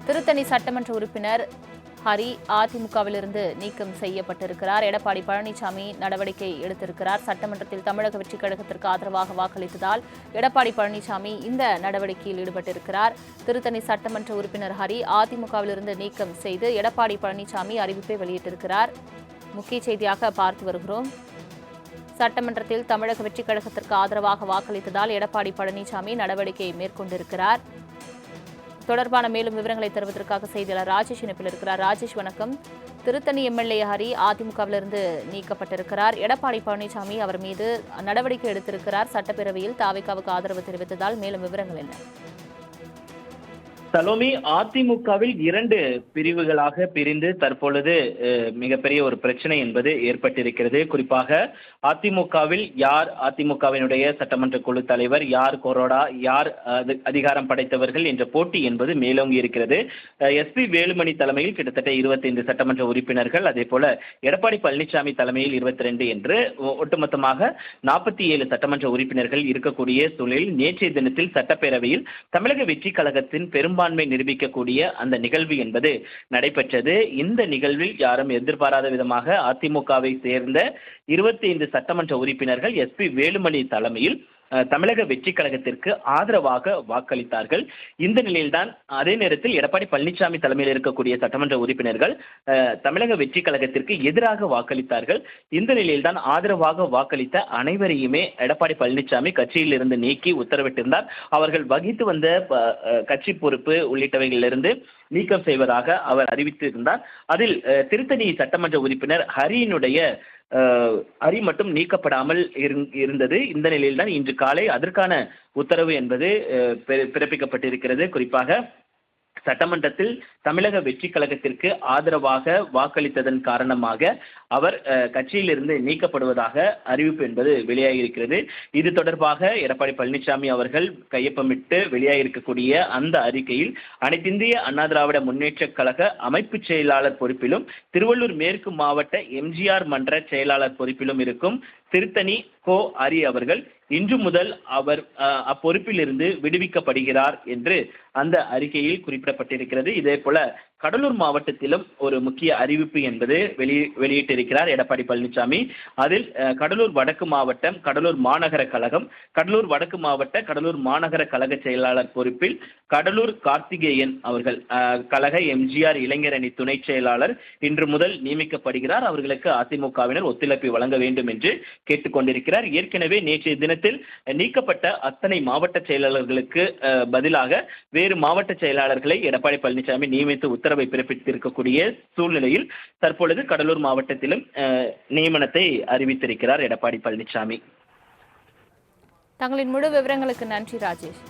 திருத்தணி சட்டமன்ற உறுப்பினர் ஹரி அதிமுகவிலிருந்து நீக்கம் செய்யப்பட்டிருக்கிறார். எடப்பாடி பழனிசாமி நடவடிக்கை எடுத்திருக்கிறார். சட்டமன்றத்தில் தமிழக வெற்றிக் கழகத்திற்கு ஆதரவாக வாக்களித்ததால் எடப்பாடி பழனிசாமி இந்த நடவடிக்கையில் ஈடுபட்டிருக்கிறார். திருத்தணி சட்டமன்ற உறுப்பினர் ஹரி அதிமுகவிலிருந்து நீக்கம் செய்து எடப்பாடி பழனிசாமி அறிவிப்பை வெளியிட்டிருக்கிறார். முக்கிய செய்தியாக பார்த்து வருகிறோம். சட்டமன்றத்தில் தமிழக வெற்றிக் கழகத்திற்கு ஆதரவாக வாக்களித்ததால் எடப்பாடி பழனிசாமி நடவடிக்கை மேற்கொண்டிருக்கிறார். தொடர்பான மேலும் விவரங்களை தருவதற்காக செய்தியாளர் ராஜேஷ் இணைப்பில் இருக்கிறார். ராஜேஷ், வணக்கம். திருத்தணி எம்எல்ஏ ஹரி அதிமுகவிலிருந்து நீக்கப்பட்டிருக்கிறார். எடப்பாடி பழனிசாமி அவர் மீது நடவடிக்கை எடுத்திருக்கிறார். சட்டப்பேரவையில் தாவேகாவுக்கு ஆதரவு தெரிவித்ததால் மேலும் விவரங்கள் என்ன? சலோமி, அதிமுகவில் 2 பிரிவுகளாக பிரிந்து தற்பொழுது மிகப்பெரிய ஒரு பிரச்சனை என்பது ஏற்பட்டிருக்கிறது. குறிப்பாக அதிமுகவில் யார் அதிமுகவினுடைய சட்டமன்ற குழு தலைவர், யார் கொறடா, யார் அதிகாரம் படைத்தவர்கள் என்ற போட்டி என்பது மேலோங்கி இருக்கிறது. SP வேலுமணி தலைமையில் கிட்டத்தட்ட 25 சட்டமன்ற உறுப்பினர்கள், அதே போல எடப்பாடி பழனிசாமி தலைமையில் 22 என்று ஒட்டுமொத்தமாக 47 சட்டமன்ற உறுப்பினர்கள் இருக்கக்கூடிய சூழலில் நேற்றைய தினத்தில் சட்டப்பேரவையில் தமிழக வெற்றிக் கழகத்தின் பெரும்பான்மை நிரூபிக்கக்கூடிய அந்த நிகழ்வு என்பது நடைபெற்றது. இந்த நிகழ்வில் யாரும் எதிர்பாராத விதமாக அதிமுகவை சேர்ந்த 25 சட்டமன்ற உறுப்பினர்கள் SP வேலுமணி தலைமையில் தமிழக வெற்றிக் கழகத்திற்கு ஆதரவாக வாக்களித்தார்கள். இந்த நிலையில்தான் அதே நேரத்தில் எடப்பாடி பழனிசாமி தலைமையில் இருக்கக்கூடிய சட்டமன்ற உறுப்பினர்கள் தமிழக வெற்றிக் கழகத்திற்கு எதிராக வாக்களித்தார்கள். இந்த நிலையில்தான் ஆதரவாக வாக்களித்த அனைவரையுமே எடப்பாடி பழனிசாமி கட்சியில் இருந்து நீக்கி உத்தரவிட்டிருந்தார். அவர்கள் வகித்து வந்த கட்சி பொறுப்பு உள்ளிட்டவைகளிலிருந்து நீக்கம் செய்வதாக அவர் அறிவித்திருந்தார். அதில் திருத்தணி சட்டமன்ற உறுப்பினர் ஹரி மட்டும் நீக்கப்படாமல் இருந்தது. இந்த நிலையில்தான் இன்று காலை அதற்கான உத்தரவு என்பது பிறப்பிக்கப்பட்டிருக்கிறது. குறிப்பாக சட்டமன்றத்தில் தமிழக வெற்றிக் கழகத்திற்கு ஆதரவாக வாக்களித்ததன் காரணமாக அவர் கட்சியிலிருந்து நீக்கப்படுவதாக அறிவிப்பு என்பது வெளியாகியிருக்கிறது. இது தொடர்பாக எடப்பாடி பழனிசாமி அவர்கள் கையொப்பமிட்டு வெளியாகியிருக்கக்கூடிய அந்த அறிக்கையில் அனைத்திந்திய அண்ணா திராவிட முன்னேற்ற கழக அமைப்பு செயலாளர் பொறுப்பிலும் திருவள்ளூர் மேற்கு மாவட்ட MGR மன்ற செயலாளர் பொறுப்பிலும் இருக்கும் திருத்தணி ஹரி அவர்கள் இன்று முதல் அவர் அப்பொறுப்பிலிருந்து விடுவிக்கப்படுகிறார் என்று அந்த அறிக்கையில் குறிப்பிடப்பட்டிருக்கிறது. இதே போல கடலூர் மாவட்டத்திலும் ஒரு முக்கிய அறிவிப்பு என்பது வெளியிட்டிருக்கிறார் எடப்பாடி பழனிசாமி. அதில் கடலூர் வடக்கு மாவட்டம், கடலூர் மாநகர கழகம், கடலூர் வடக்கு மாவட்ட கடலூர் மாநகர கழக செயலாளர் பொறுப்பில் கடலூர் கார்த்திகேயன் அவர்கள் கழக MGR இளைஞர் அணி துணை செயலாளர் இன்று முதல் நியமிக்கப்படுகிறார். அவர்களுக்கு அதிமுகவினர் ஒத்துழைப்பு வழங்க வேண்டும் என்று கேட்டுக்கொண்டிருக்கிறார். ஏற்கனவே நேற்றைய தினத்தில் நீக்கப்பட்ட அத்தனை மாவட்ட செயலாளர்களுக்கு பதிலாக வேறு மாவட்ட செயலாளர்களை எடப்பாடி பழனிசாமி நியமித்து உத்தரவை பிறப்பித்திருக்கக்கூடிய சூழ்நிலையில் தற்பொழுது கடலூர் மாவட்டத்திலும் நியமனத்தை அறிவித்திருக்கிறார் எடப்பாடி பழனிசாமி. தங்களின் முழு விவரங்களுக்கு நன்றி ராஜேஷ்.